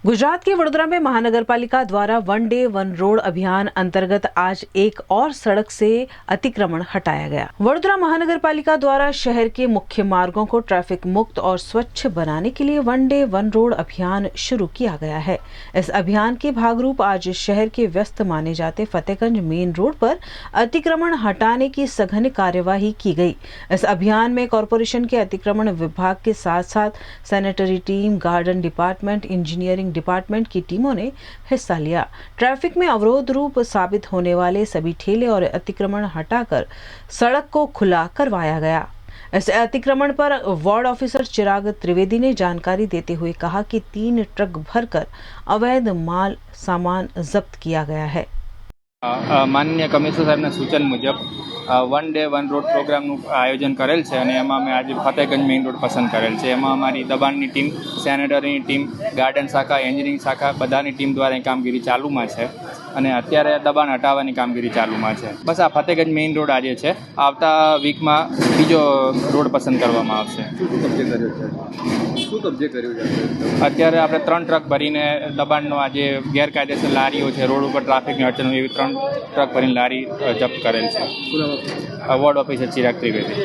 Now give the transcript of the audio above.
गुजरात के वडोदरा में महानगर पालिका द्वारा वन डे वन रोड अभियान अंतर्गत आज एक और सड़क से अतिक्रमण हटाया गया। वडोदरा महानगर पालिका द्वारा शहर के मुख्य मार्गों को ट्रैफिक मुक्त और स्वच्छ बनाने के लिए वन डे वन रोड अभियान शुरू किया गया है। इस अभियान के भागरूप आज शहर के व्यस्त माने जाते फतेहगंज मेन रोड पर अतिक्रमण हटाने की सघन कार्यवाही की गई। इस अभियान में कॉरपोरेशन के अतिक्रमण विभाग के साथ साथ sanitary team, garden department, engineering department की टीमों ने हिस्सा लिया। ट्रैफिक में अवरोध रूप साबित होने वाले सभी ठेले और अतिक्रमण हटाकर सड़क को खुला करवाया गया। इस अतिक्रमण पर वार्ड ऑफिसर चिराग त्रिवेदी ने जानकारी देते हुए कहा कि 3 ट्रक भरकर अवैध माल सामान जब्त किया गया है। माननीय कमिश्नर साहेबના સૂચન મુજબ વન ડે વન રોડ પ્રોગ્રામનું આયોજન કરેલ છે અને એમાં અમે આજે ફતેહગંજ મેઇન રોડ પસંદ કરેલ છે। એમાં અમારી દબાણની ટીમ, સેનેટરીની ટીમ, ગાર્ડન શાખા, એન્જિનિયરિંગ શાખા બધાની ટીમ દ્વારા એ કામગીરી ચાલુમાં છે અને અત્યારે દબાણ હટાવવાની કામગીરી ચાલુમાં છે। બસ આ ફતેહગંજ મેઇન રોડ આજે છે। આવતા વીકમાં બીજો રોડ પસંદ કરવામાં આવશે। અત્યારે આપણે 3 ટ્રક ભરીને દબાણનો આજે ગેરકાયદેસર લારીઓ છે, રોડ ઉપર ટ્રાફિકની અડચણ હોય એવી 3 ટ્રક ભરીને લારી જપ્ત કરેલ છે। Ward officer Chirag Trivedi.